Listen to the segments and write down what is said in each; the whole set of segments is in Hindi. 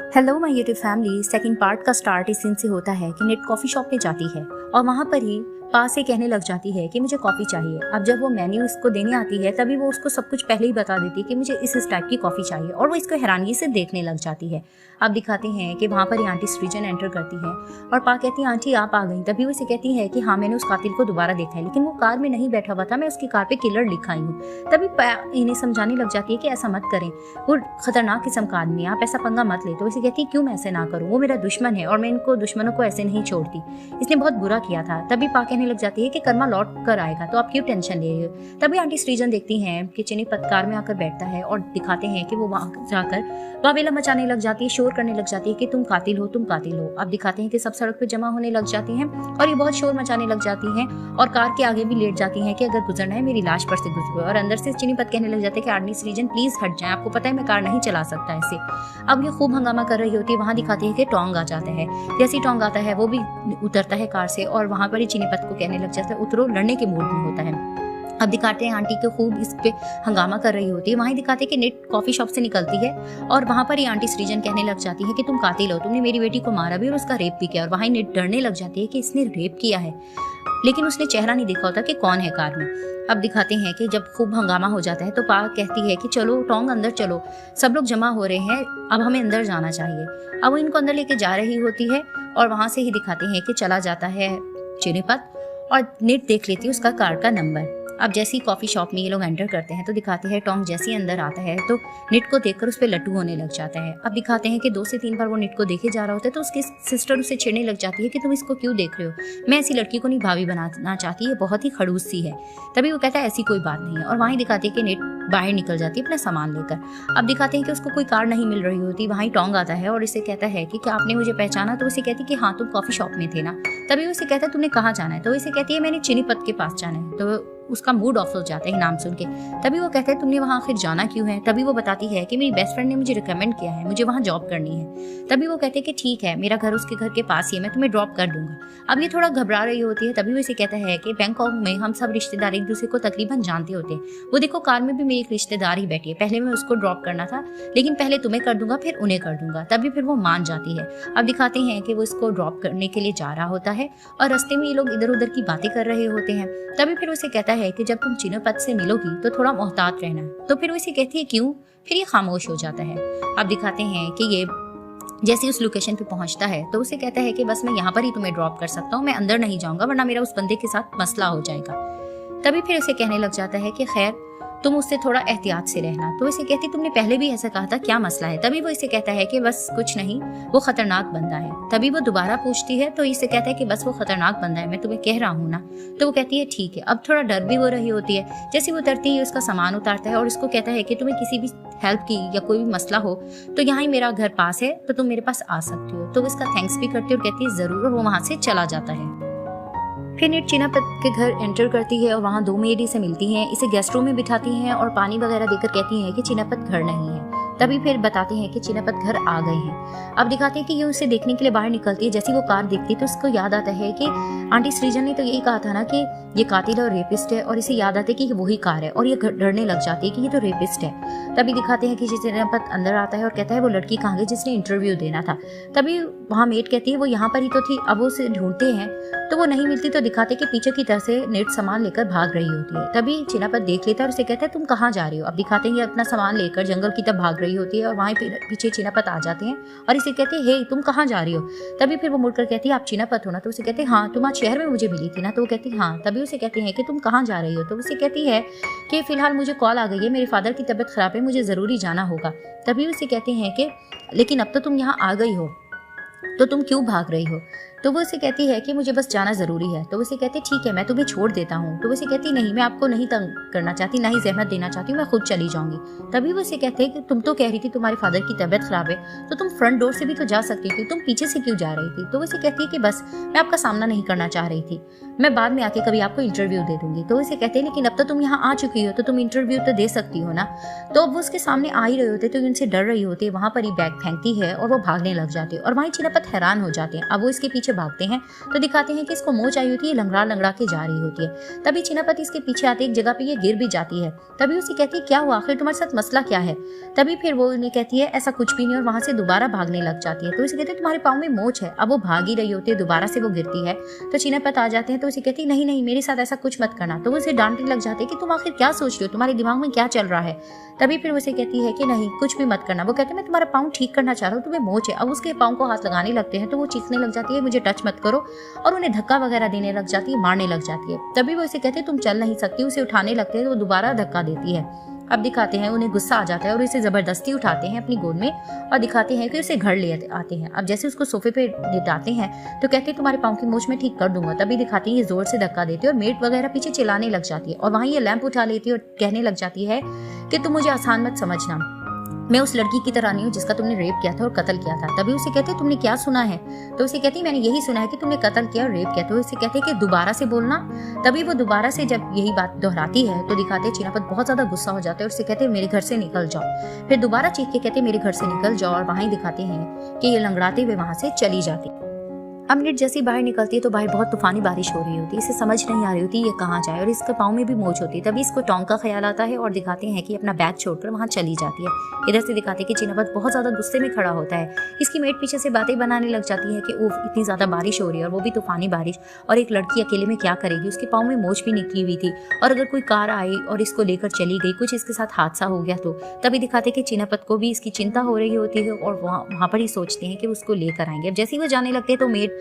Hello my YouTube family. Second part का स्टार्ट इस सीन से होता है कि नेट कॉफ़ी शॉप में जाती है और वहाँ पर ही पास से कहने लग जाती है कि मुझे कॉफ़ी चाहिए। अब जब वो मेन्यू इसको देने आती है तभी वो उसको सब कुछ पहले ही बता देती है कि मुझे इस टाइप की कॉफ़ी चाहिए और वो इसको हैरानगी से देखने लग जाती है। अब दिखाते हैं कि वहाँ पर ही आंटी सृजन एंटर करती है और पा कहती है आंटी आप आ गई। तभी वो इसे कहती है कि हाँ मैंने उस कातिल को दोबारा देखा है, लेकिन वो कार में नहीं बैठा हुआ था, मैं उसकी कार पे किलर लिखा आई हूँ। तभी इन्हें समझाने लग जाती है कि ऐसा मत करें, वो खतरनाक किस्म का आदमी है, आप ऐसा पंगा मत ले। तो इसे कहती है क्यों मैं ऐसे ना करूँ, वो मेरा दुश्मन है और मैं इनको दुश्मनों को ऐसे नहीं छोड़ती, इसने बहुत बुरा किया था। तभी पा कहने लग जाती है कि कर्मा लौट कर आएगा तो आप क्यों टेंशन ले रही हो। तभी आंटी सृजन देखती हैं कि चिनी पत्कार में आकर बैठता है और दिखाते हैं कि वो वहां जाकर वावेला मचाने लग जाती है, शोर करने लग जाती है कि तुम कातिल हो, तुम कातिल हो। अब दिखाते हैं कि सब सड़क पे जमा होने लग जाती हैं और ये बहुत शोर मचाने लग जाती हैं और कार के आगे भी लेट जाती हैं कि अगर गुजरना है मेरी लाश पर से गुजरो। और अंदर से चिनीपत कहने लग जाते हैं कि आंटी सृजन प्लीज हट जाए, आपको पता है मैं कार नहीं चला सकता ऐसे। अब ये खूब हंगामा कर रही होती है। वहां दिखाते हैं कि टोंग आ जाता है, जैसे टोंग आता है वो भी उतरता है कार से और वहां पर ही चिनीपत को कहने लग जाता है उतरो, लड़ने के मूड में होता है। अब दिखाते हैं आंटी को खूब इस पे हंगामा कर रही होती है। वहीं दिखाते हैं कि नेट कॉफी शॉप से निकलती है और वहां पर ही आंटी सृजन कहने लग जाती है कि तुम कातिल हो, तुमने मेरी बेटी को मारा भी और उसका रेप भी किया। और वहीं नेट डरने लग जाती है कि इसने रेप किया है, लेकिन उसने चेहरा नहीं देखा होता कि कौन है कार में। अब दिखाते हैं कि जब खूब हंगामा हो जाता है तो पा कहती है कि चलो टोंग अंदर चलो, सब लोग जमा हो रहे हैं, अब हमें अंदर जाना चाहिए। अब वो इनको अंदर लेके जा रही होती है और वहां से ही दिखाते हैं कि चला जाता है चिनीपत और नेट देख लेती है उसका कार का नंबर। अब जैसे ही कॉफी शॉप में ये लोग एंटर करते हैं तो दिखाते हैं टोंग जैसे ही अंदर आता है तो नेट को देखकर उस पे लट्टू होने लग जाता है। अब दिखाते हैं कि 2 से 3 बार वो नेट को देखे जा रहा होता है तो उसकी सिस्टर उसे छेड़ने लग जाती है कि तुम इसको क्यों देख रहे हो, मैं ऐसी लड़की को नहीं भाभी बनाना चाहती, ये बहुत ही खड़ूस सी है। तभी वो कहता है ऐसी कोई बात नहीं है और वहीं दिखाती है कि नेट बाहर निकल जाती है अपना सामान लेकर। अब दिखाते हैं कि उसको कोई कार नहीं मिल रही होती। वहीं टोंग आता है और इसे कहता है कि क्या आपने मुझे पहचाना। तो उसे कहती है कि हाँ तुम कॉफी शॉप में थे ना। तभी उसे कहता है तुमने कहाँ जाना है। तो इसे कहती है मैंने चिनीपत के पास जाना है। तो उसका मूड ऑफ हो जाता है नाम सुन के। तभी वो कहता है तुमने वहाँ आखिर जाना क्यों है। तभी वो बताती है कि मेरी बेस्ट फ्रेंड ने मुझे रिकमेंड किया है, मुझे वहाँ जॉब करनी है। तभी वो कहते हैं कि ठीक है, मेरा घर उसके घर के पास ही है, मैं तुम्हें ड्रॉप कर दूंगा। अब ये थोड़ा घबरा रही होती है। तभी वो इसे कहता है कि बैंकॉक में हम सब रिश्तेदार एक दूसरे को तकरीबन जानते होते हैं, वो देखो कार में भी मेरी एक रिश्तेदार ही बैठी है, पहले मैं उसको ड्रॉप करना था लेकिन पहले तुम्हें कर दूंगा फिर उन्हें कर दूंगा। तभी फिर वो मान जाती है। अब दिखाते हैं कि वो इसको ड्रॉप करने के लिए जा रहा होता है और रास्ते में ये लोग इधर उधर की बातें कर रहे होते हैं। तभी फिर उसे कहता है कि जब तुम चिनीपत से मिलोगी तो थोड़ा मोहतात रहना। तो फिर वो इसे कहती है क्यों, फिर ये खामोश हो जाता है। अब दिखाते हैं कि ये जैसे उस लोकेशन पे पहुंचता है तो उसे कहता है कि बस मैं यहाँ पर ही तुम्हें ड्रॉप कर सकता हूँ, मैं अंदर नहीं जाऊंगा वरना मेरा उस बंदे के साथ मसला हो जाएगा। तभी फिर उसे कहने लग जाता है कि खैर तुम उससे थोड़ा एहतियात से रहना। तो इसे कहती तुमने पहले भी ऐसा कहा था, क्या मसला है। तभी वो इसे कहता है कि बस कुछ नहीं, वो खतरनाक बंदा है। तभी वो दोबारा पूछती है तो इसे कहता है कि बस वो खतरनाक बंदा है, मैं तुम्हें कह रहा हूँ ना। तो वो कहती है ठीक है। अब थोड़ा डर भी हो रही होती है। जैसे वो उतरती है उसका सामान उतारता है और इसको कहता है कि तुम्हें किसी भी हेल्प की या कोई भी मसला हो तो यहाँ ही मेरा घर पास है, तो तुम मेरे पास आ सकती हो। तो वो इसका थैंक्स भी करती है और कहती है जरूर, और वो वहां से चला जाता है। फिर नेट चिनीपत के घर एंटर करती है और वहाँ 2 मेडी से मिलती हैं, इसे गेस्ट रूम में बिठाती हैं और पानी वगैरह देकर कहती हैं कि चिनीपत घर नहीं है। तभी फिर बताते हैं कि चिनीपत घर आ गए हैं। अब दिखाते हैं कि ये उसे देखने के लिए बाहर निकलती है। जैसे वो कार देखती है तो उसको याद आता है कि आंटी सृजन ने तो यही कहा था ना कि ये कातिल और रेपिस्ट है, और इसे याद आता है कि वही कार है और ये डरने लग जाती है कि ये तो रेपिस्ट है। तभी दिखाते हैं कि चिनीपत अंदर आता है और कहता है वो लड़की कहाँ गई जिसने इंटरव्यू देना था। तभी वहाँ मेट कहती है वो यहाँ पर ही तो थी। अब वो उसे ढूंढते हैं तो वो नहीं मिलती तो दिखाते कि पीछे की तरफ से नेट सामान लेकर भाग रही होती है। तभी चिनीपत देख लेता है और उसे कहता है तुम कहाँ जा रही हो। अब दिखाते हैं ये अपना सामान लेकर जंगल की तरफ भाग रही होती है और वहीं पीछे चिनीपत आ जाते हैं और इसे कहते हैं हे तुम कहाँ जा रही हो। तभी फिर वो मुड़कर कहती है आप चिनीपत हो ना। तो उसे कहते हैं हाँ, तुम आज शहर में मुझे मिली थी ना। तो वो कहती है हाँ। तभी उसे कहते हैं कि तुम कहाँ जा रही हो। तो उसे कहती है कि फिलहाल मुझे कॉल आ गई है, मेरे फादर की तबीयत खराब है, मुझे जरूरी जाना होगा। तभी उसे कहते हैं कि लेकिन अब तो तुम यहाँ आ गई हो तो तुम क्यों भाग रही हो। तो वो उसे कहती है कि मुझे बस जाना जरूरी है। तो उसे कहते ठीक है मैं तुम्हें छोड़ देता हूँ। तो उसे कहती नहीं, मैं आपको नहीं तंग करना चाहती, ना ही जहमत देना चाहती हूँ, मैं खुद चली जाऊंगी। तभी वो उसे कहते हैं कि तुम तो कह रही थी तुम्हारे फादर की तबीयत खराब है तो तुम फ्रंट डोर से भी तो जा सकती थी, तुम पीछे से क्यों जा रही थी। तो उसे कहती है कि बस मैं आपका सामना नहीं करना चाह रही थी, मैं बाद में आके कभी आपको इंटरव्यू दे दूंगी। तो उसे कहते हैं लेकिन अब तो तुम यहाँ आ चुकी हो तो तुम इंटरव्यू तो दे सकती हो ना। तो अब वो उसके सामने आ ही रहे होते तो उनसे डर रही होती है। वहां पर ही बैग फेंकती है और वो भागने लग जाते हैं और वहीं चिनीपत हैरान हो जाते हैं। अब वो इसके पीछे पीछे भागते हैं तो दिखाते हैं कि इसको मोच आई होती है, लंगड़ा लंगड़ा के जा रही होती है। तभी चीनापत इसके पीछे आते एक जगह पे ये गिर भी जाती है। तभी उसे कहती है क्या हुआ, आखिर तुम्हारे साथ मसला क्या है। तभी फिर वो उन्हें कहती है ऐसा कुछ भी नहीं और वहां से दोबारा भागने लग जाती है। तो उसे कहते हैं तुम्हारे पाँव में मोच है। अब वो भाग ही रही होती है, दोबारा से वो गिरती है तो चीनापत आ जाते हैं तो उसे कहती है नहीं नहीं मेरे साथ ऐसा कुछ मत करना। तो वो उसे डांटने लग जाते हैं कि तुम आखिर क्या सोच रही हो, तुम्हारे दिमाग में क्या चल रहा है। तभी फिर उसे कहती है कि नहीं कुछ भी मत करना। वो कहते हैं मैं तुम्हारा पाँव ठीक करना चाह रहा हूँ, तुम्हें मोच है। अब उसके पाँव को हाथ लगाने लगते हैं तो वो चीखने लग जाती है मुझे टच मत करो और उन्हें धक्का वगैरह देने लग जाती है, मारने लग जाती है। तभी वो इसे कहते हैं तुम चल नहीं सकती। उसे उठाने लगते हैं तो वो दोबारा धक्का देती है। अब दिखाते हैं उन्हें गुस्सा आ जाता है और इसे जबरदस्ती उठाते हैं अपनी गोद में और दिखाते हैं कि उसे घर ले आते हैं। अब जैसे उसको सोफे पे लेटाते हैं तो कहते हैं तुम्हारे पाँव की मोच में ठीक कर दूंगा। तभी दिखाते हैं ये जोर से धक्का देती है और मेट वगैरह पीछे चिल्लाने लग जाती है और वहीं ये लैंप उठा लेती है और कहने लग जाती है कि तुम मुझे आसान मत समझना, मैं उस लड़की की तरह नहीं हूँ जिसका तुमने रेप किया था और कत्ल किया था। तभी उसे कहते तुमने क्या सुना है। तो उसे कहती मैंने यही सुना है कि तुमने कत्ल किया और रेप किया। तो उसे कहते कि दोबारा से बोलना। तभी वो दोबारा से जब यही बात दोहराती है तो दिखाते चीनापत बहुत ज्यादा गुस्सा हो जाता है और उसे कहते मेरे घर से निकल जाओ। फिर दोबारा चीख के कहते मेरे घर से निकल जाओ और वहीं दिखाते हैं कि ये लंगड़ाते हुए वहां से चली जाती। अब निट जैसी बाहर निकलती है तो बाहर बहुत तूफानी बारिश हो रही होती है। इसे समझ नहीं आ रही होती ये कहाँ जाए और इसके पाँव में भी मोच होती है। तभी इसको टोंग का ख्याल आता है और दिखाते हैं कि अपना बैग छोड़कर वहाँ चली जाती है। इधर से दिखाते हैं कि चीनापत बहुत ज्यादा गुस्से में खड़ा होता है। इसकी मेट पीछे से बातें बनाने लग जाती है कि उफ इतनी ज्यादा बारिश हो रही है और वो भी तूफानी बारिश, और एक लड़की अकेले में क्या करेगी। उसके पाँव में मोच भी निकली हुई थी और अगर कोई कार आई और इसको लेकर चली गई, कुछ इसके साथ हादसा हो गया तो। तभी दिखाते कि चीनापत को भी इसकी चिंता हो रही होती है और वहाँ पर ही सोचते हैं कि उसको लेकर आएंगे। अब जैसे ही वो जाने लगते हैं तो मेट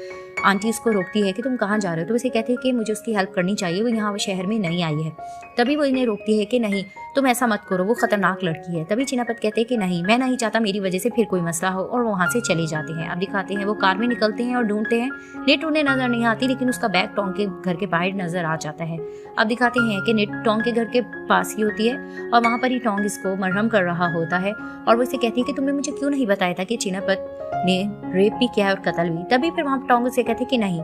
आंटी उसको रोकती है कि तुम कहाँ जा रहे हो। तो उसे कहते हैं कि मुझे उसकी हेल्प करनी चाहिए, वो यहाँ शहर में नहीं आई है। तभी वो इन्हें रोकती है कि नहीं तुम ऐसा मत करो, वो खतरनाक लड़की है। तभी चीनापत कहते हैं कि नहीं मैं नहीं चाहता मेरी वजह से फिर कोई मसला हो और वहाँ से चले जाते हैं। अब दिखाते हैं वो कार में निकलते हैं और ढूंढते हैं। नेट उन्हें नजर नहीं आती लेकिन उसका बैग टोंग के घर के बाहर नजर आ जाता है। अब दिखाते हैं कि नेट टोंग के घर के पास ही होती है और वहाँ पर ही टोंग इसको मरहम कर रहा होता है और वो इसे कहती है कि तुमने मुझे क्यों नहीं बताया था कि चीनापत ने रेप भी किया है और कत्ल भी। तभी फिर वहाँ टोंग से कहते कि नहीं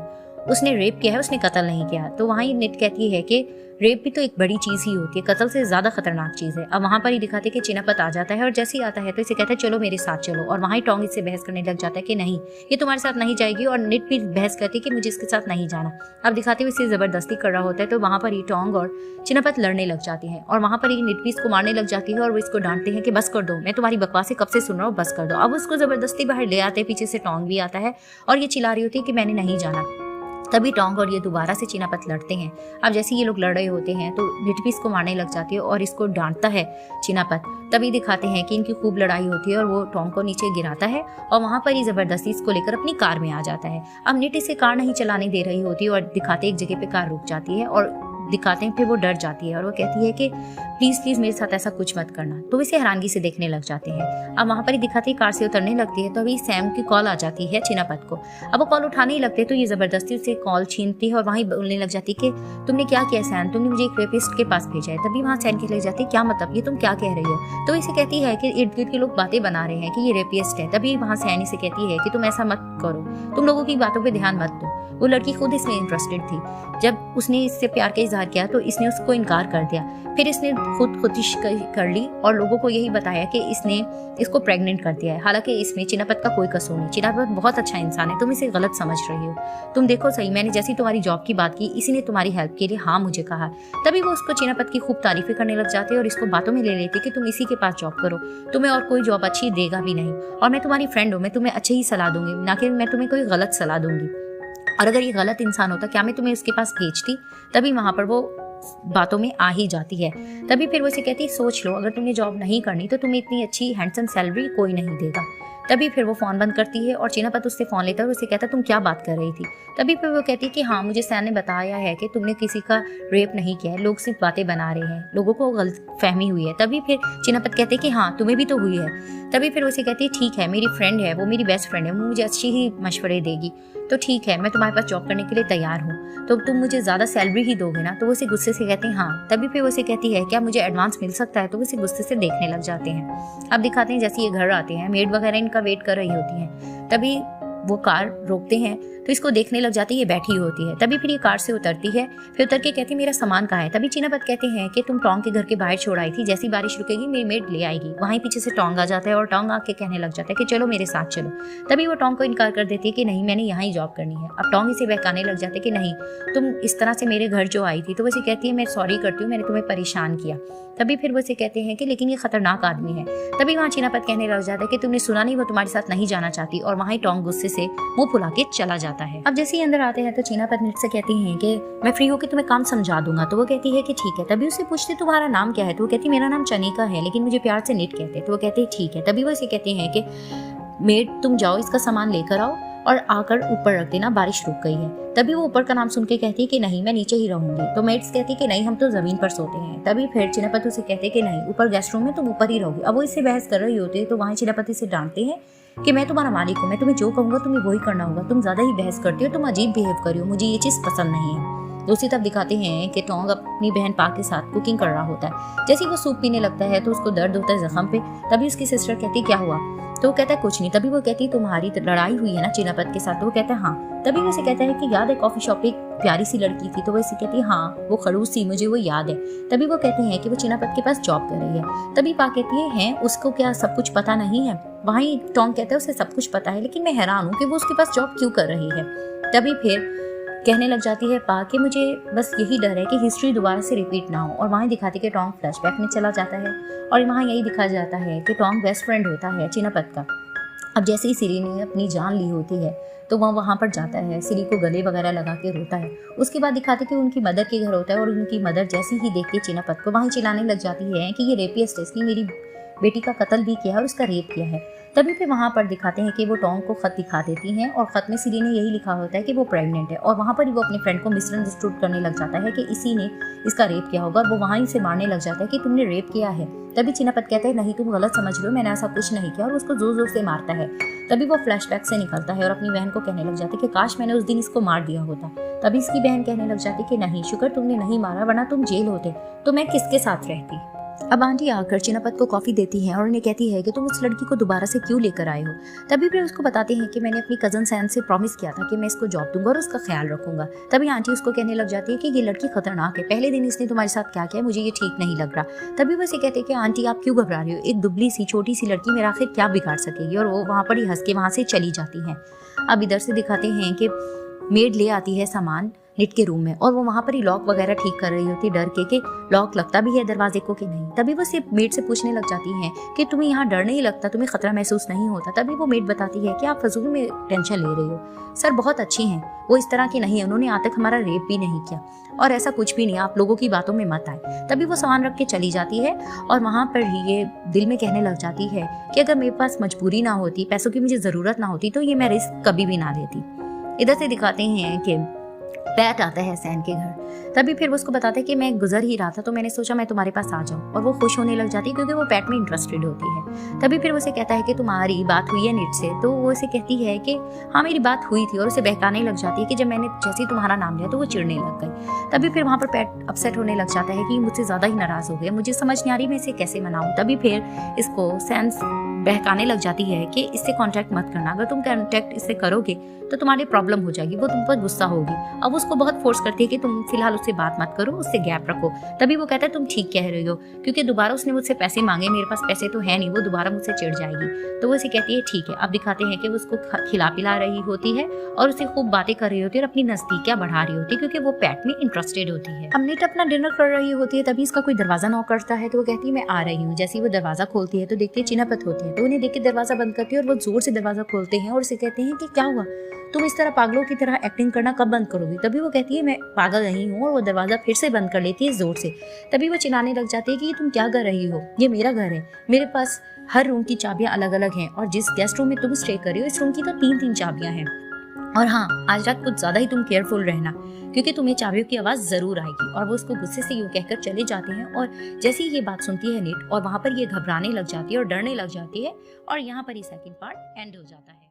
उसने रेप किया है, उसने कत्ल नहीं किया। तो वहाँ ही निट कहती है कि रेप भी तो एक बड़ी चीज ही होती है, कत्ल से ज्यादा खतरनाक चीज है। अब वहाँ पर ही दिखाते कि चीनापत आ जाता है और जैसे ही आता है तो इसे कहता है चलो मेरे साथ चलो, और वहाँ ही टोंग इससे बहस करने लग जाता है कि नहीं ये तुम्हारे साथ नहीं जाएगी, और निट भी बहस करती है कि मुझे इसके साथ नहीं जाना। अब दिखाते हुए इसे जबरदस्ती कर रहा होता है तो वहाँ पर ही टोंग और चीनापत लड़ने लग जाती है और वहाँ पर ही निट भी इसको मारने लग जाती है और वो इसको डांटते हैं कि बस कर दो, मैं तुम्हारी बकवासें कब से सुन रहा हूँ, बस कर दो। अब उसको जबरदस्ती बाहर ले आते हैं, पीछे से टोंग भी आता है और ये चिल्ला रही होती है कि मैंने नहीं जाना। तभी टोंग और ये दोबारा से चीनापत लड़ते हैं। अब जैसे ये लोग लड़ रहे होते हैं तो निट भी इसको मारने लग जाती है और इसको डांटता है चीनापत। तभी दिखाते हैं कि इनकी खूब लड़ाई होती है और वो टोंग को नीचे गिराता है और वहाँ पर ही जबरदस्ती इसको लेकर अपनी कार में आ जाता है। अब निट इसे कार नहीं चलाने दे रही होती और दिखाते एक जगह पे कार रुक जाती है और दिखाते हैं फिर वो डर जाती है और वो कहती है कि प्लीज प्लीज मेरे साथ ऐसा कुछ मत करना। तो इसे हैरानगी से देखने लग जाते हैं। अब वहाँ पर ही दिखाते हैं कार से उतरने लगती है तो अभी सैम की कॉल आ जाती है चीनापत को। अब वो कॉल उठाने ही लगते तो ये जबरदस्ती उससे कॉल छीनती है और वहीं बोलने लग जाती कि तुमने क्या किया सैम, तुमने मुझे एक रेपिस्ट के पास भेजा है। तभी वहाँ सैम कहने लग जाती है क्या मतलब, ये तुम क्या कह रही हो। तो इसे कहती है कि इर्द गिर्द के लोग बातें बना रहे हैं कि ये रेपिस्ट है। तभी वहाँ सैन इसे कहती है कि तुम ऐसा मत करो, तुम लोगों की बातों पर ध्यान मत दो। वो लड़की खुद इसमें इंटरेस्टेड थी। जब उसने इससे प्यार का इजहार किया तो इसने उसको इनकार कर दिया। फिर इसने खुद खुदिश कर ली और लोगों को यही बताया कि इसने इसको प्रेग्नेंट कर दिया है। हालांकि इसमें चीनापत का कोई कसूर नहीं, चीनापत बहुत अच्छा इंसान है, तुम इसे गलत समझ रही हो। तुम देखो सही, मैंने जैसी तुम्हारी जॉब की बात की इसी ने तुम्हारी हेल्प के लिए हाँ मुझे कहा। तभी वो उसको चीनापत की खूब तारीफें करने लग जाते और इसको बातों में ले लेते कि तुम इसी के पास जॉब करो, तुम्हें और कोई जॉब अच्छी देगा भी नहीं, और मैं तुम्हारी फ्रेंड हूँ, मैं तुम्हें अच्छी ही सलाह दूंगी, ना कि मैं तुम्हें कोई गलत सलाह दूंगी। और अगर ये गलत इंसान होता क्या मैं तुम्हें उसके पास भेजती। तभी वहां पर वो बातों में आ ही जाती है। तभी फिर वो इसे कहती सोच लो, अगर तुमने जॉब नहीं करनी तो तुम्हें इतनी अच्छी हैंडसम सैलरी कोई नहीं देगा। तभी फिर वो फोन बंद करती है और चीनापत उससे फोन लेता है और उसे कहता तुम क्या बात कर रही थी। तभी फिर वो कहती है कि हाँ मुझे सैन ने बताया है कि तुमने किसी का रेप नहीं किया है, लोग सिर्फ बातें बना रहे हैं, लोगों को गलत फहमी हुई है। तभी फिर चीनापत कहते कि हाँ तुम्हें भी तो हुई है। तभी फिर उसे कहती है ठीक है, मेरी फ्रेंड है, वो मेरी बेस्ट फ्रेंड है, वो मुझे अच्छी ही मशवरे देगी, तो ठीक है मैं तुम्हारे पास जॉब करने के लिए तैयार हूँ, तो तुम मुझे ज्यादा सैलरी ही दोगे ना। तो वो उसे गुस्से से कहते हैं हाँ। तभी फिर वो उसे कहती है क्या मुझे एडवांस मिल सकता है। तो वो उसे गुस्से से देखने लग जाते हैं। अब दिखाते हैं जैसे ये घर आते हैं, मेड वगैरह इनका वेट कर रही होती हैं। तभी वो कार रोकते हैं तो इसको देखने लग जाती है, ये बैठी होती है। तभी फिर ये कार से उतरती है, फिर उतर के कहती है मेरा सामान कहाँ है। तभी चिनापत कहते हैं कि तुम टोंग के घर के बाहर छोड़ आई थी, जैसी बारिश रुकेगी मेरी मेड ले आएगी। वहीं पीछे से टोंग आ जाता है और टोंग आके कहने लग जाता है कि चलो मेरे साथ चलो। तभी वो टोंग को इनकार कर देती है कि नहीं, मैंने यहाँ ही जॉब करनी है। अब टोंग इसे बहकाने लग जाते कि नहीं, तुम इस तरह से मेरे घर जो आई थी। तो वैसे कहती है मैं सॉरी करती हूँ, मैंने तुम्हें परेशान किया। तभी फिर वो इसे कहते हैं कि लेकिन ये खतरनाक आदमी है। तभी वहाँ चिनापत कहने लग जाता है कि तुमने सुना नहीं, वो तुम्हारे साथ नहीं जाना चाहती। और वहाँ टोंग गुस्से से मुंह फुला के चला जाता है। अब जैसे ही अंदर आते हैं तो चिनापत निट से कहती हैं कि मैं फ्री होकर तुम्हें काम समझा दूंगा। तो वो कहती है कि ठीक है। तभी उसे पूछते तुम्हारा नाम क्या है। तो वो कहती मेरा नाम चनिका है, लेकिन मुझे प्यार से निट कहते हैं। तो वो कहते हैं ठीक है। तभी वो इसे कहते हैं कि मेड तुम जाओ, इसका सामान लेकर आओ और आकर ऊपर रख देना, बारिश रुक गई है। तभी वो ऊपर का नाम सुन के कहती है कि नहीं, मैं नीचे ही रहूंगी। तो मेड्स कहती है कि नहीं, हम तो जमीन पर सोते हैं। तभी फिर चिनापत उसे कहते हैं कि नहीं, ऊपर गेस्ट रूम में तुम ऊपर ही रहोगी। अब वो इससे बहस कर रही होती है तो वहाँ चिनापत से डांटते हैं कि मैं तुम्हारा मालिक हूँ, मैं तुम्हें जो कहूंगा तुम्हें वही करना होगा, तुम ज्यादा ही बहस करती हो, तुम अजीब बिहेव करी हो, मुझे ये चीज पसंद नहीं है। दूसरी तरफ दिखाते हैं कि टोंग अपनी बहन पा के साथ कुकिंग कर रहा होता है। जैसे ही वो सूप पीने लगता है तो उसको दर्द होता है जख्म पे। तभी उसकी सिस्टर कहती है क्या हुआ। तो वो कहता है कुछ नहीं। तभी वो कहती है तुम्हारी लड़ाई हुई है ना चिनापत के साथ। तो वो कहता है हाँ। तभी वो इसे कहता है कि याद है कॉफी शॉप पे एक प्यारी सी लड़की थी। तो वो इसे कहती है हाँ, वो खड़ूस थी, मुझे वो याद है। तभी वो कहते हैं कि वो चिनापत के पास जॉब कर रही है। तभी पा कहती है उसको क्या सब कुछ पता नहीं है। वहीं टोंग कहता है उसे सब कुछ पता है, लेकिन मैं हैरान हूँ कि वो उसके पास जॉब क्यों कर रही है। तभी फिर कहने लग जाती है पा कि मुझे बस यही डर है कि हिस्ट्री दोबारा से रिपीट ना हो। और वहाँ दिखाती कि टोंग फ्लैशबैक में चला जाता है और वहाँ यही दिखाया जाता है कि टोंग बेस्ट फ्रेंड होता है चिनापत का। अब जैसे ही सिरी ने अपनी जान ली होती है तो वह वहाँ पर जाता है, सिरी को गले वगैरह लगा के रोता है। उसके बाद दिखाते कि उनकी मदर के घर होता है और उनकी मदर जैसे ही देखती है चिनापत को वहीं चिल्लाने लग जाती है कि ये रेपिस्ट है, इसने मेरी बेटी का कत्ल भी किया है और उसका रेप किया है। तभी फिर वहाँ पर दिखाते हैं कि वो टोंग को खत दिखा देती हैं और खत में सिरी ने यही लिखा होता है कि वो प्रेग्नेंट है। और वहाँ पर ही वो अपने फ्रेंड को मिसअंडरस्टूड करने लग जाता है कि इसी ने इसका रेप किया होगा और वो वहाँ ही से मारने लग जाता है कि तुमने रेप किया है। तभी चिनापत कहता है नहीं, तुम गलत समझ रहे हो, मैंने ऐसा कुछ नहीं किया और उसको जोर जोर से मारता है। तभी वो फ्लैशबैक से निकलता है और अपनी बहन को कहने लग जाता है कि काश मैंने उस दिन इसको मार दिया होता। तभी इसकी बहन कहने लग जाती कि नहीं, शुक्र तुमने नहीं मारा, वरना तुम जेल होते तो मैं किसके साथ रहती। अब आंटी आकर चिनापत को कॉफी देती हैं और उन्हें कहती है कि तुम उस लड़की को दोबारा से क्यों लेकर आए हो। तभी फिर उसको बताते हैं कि मैंने अपनी कजन सैन से प्रॉमिस किया था कि मैं इसको जॉब दूंगा और उसका ख्याल रखूंगा। तभी आंटी उसको कहने लग जाती है कि ये लड़की खतरनाक है, पहले दिन इसने तुम्हारे साथ क्या किया, मुझे ये ठीक नहीं लग रहा। तभी वो इसे कहते हैं कि आंटी आप क्यों घबरा रही हो, एक दुबली सी छोटी सी लड़की मेरा आखिर क्या बिगाड़ सकेगी। और वो वहाँ पर ही हंस के वहाँ से चली जाती है। अब इधर से दिखाते हैं कि मेड ले आती है सामान निट के रूम में और वो वहाँ पर ही लॉक वगैरह ठीक कर रही होती डर के कि लॉक लगता भी है दरवाजे को कि नहीं। तभी वो सिर्फ मेड से पूछने लग जाती है कि तुम्हें यहाँ डर नहीं लगता, तुम्हें खतरा महसूस नहीं होता। तभी वो मेड बताती है कि आप फजूल में टेंशन ले रही हो, सर बहुत अच्छी हैं, वो इस तरह की नहीं है, उन्होंने आज तक हमारा रेप भी नहीं किया और ऐसा कुछ भी नहीं, आप लोगों की बातों में मत आए। तभी वो सामान रख के चली जाती है और वहाँ पर ही ये दिल में कहने लग जाती है कि अगर मेरे पास मजबूरी ना होती, पैसों की मुझे ज़रूरत ना होती तो ये मैं रिस्क कभी भी ना लेती। इधर से दिखाते हैं कि पैट आता है सैन के घर। तभी फिर वो उसको बताता है कि मैं गुजर ही रहा था तो मैंने सोचा मैं तुम्हारे पास आ जाऊं। और वो खुश होने लग जाती है क्योंकि वो पैट में इंटरेस्टेड होती है। तभी फिर वो उसे कहता है कि तुम्हारी बात हुई है निट से। तो वो उसे कहती है कि हाँ मेरी बात हुई थी और उसे बहकाने लग जाती है कि जब मैंने जैसे ही तुम्हारा नाम लिया तो वो चिढ़ने लग गई। तभी फिर वहाँ पर पैट अपसेट होने लग जाता है कि मुझसे ज़्यादा ही नाराज़ हो गया, मुझे समझ नहीं आ रही मैं इसे कैसे मनाऊँ। तभी फिर इसको सैन बहकाने लग जाती है कि इससे कांटेक्ट मत करना, अगर तुम कांटेक्ट इससे करोगे तो तुम्हारी प्रॉब्लम हो जाएगी, वो तुम पर गुस्सा होगी। अब उसको बहुत फोर्स करती है कि तुम फिलहाल उससे बात मत करो, उससे गैप रखो। तभी वो कहता है तुम ठीक कह रही हो, क्योंकि दोबारा उसने मुझसे पैसे मांगे, मेरे पास पैसे तो है नहीं, वो दोबारा मुझसे चिढ़ जाएगी। तो वो उसे कहती है ठीक है। अब दिखाते हैं कि वो उसको खिला पिला रही होती है और उसे खूब बातें कर रही होती है और अपनी नजदीकियां बढ़ा रही होती है क्योंकि वो पैट में इंटरेस्टेड होती है। अब निट अपना डिनर कर रही होती है, तभी इसका कोई दरवाजा नॉक करता है तो वो कहती है मैं आ रही हूँ। जैसे ही वो दरवाजा खोलती है तो देखती है चिनापत होती है, तो उन्हें देख के दरवाजा बंद करती है और वो जोर से दरवाजा खोलते हैं और उसे कहते हैं कि क्या हुआ, तुम इस तरह पागलों की तरह एक्टिंग करना कब बंद करोगी। तभी वो कहती है मैं पागल नहीं हूँ और वो दरवाजा फिर से बंद कर लेती है जोर से। तभी वो चिल्लाने लग जाती है कि तुम क्या कर रही हो, ये मेरा घर है, मेरे पास हर रूम की चाबियां अलग अलग हैं और जिस गेस्ट रूम में तुम स्टे कर रही हो इस रूम की तो 3-3 चाबियां हैं। और हाँ, आज रात कुछ ज्यादा ही तुम केयरफुल रहना क्योंकि तुम्हें चाबियों की आवाज जरूर आएगी। और वो उसको गुस्से से यूं कहकर चले जाते हैं और जैसे ही ये बात सुनती है निट और वहां पर ये घबराने लग जाती है और डरने लग जाती है और यहाँ पर ही सेकंड पार्ट एंड हो जाता है।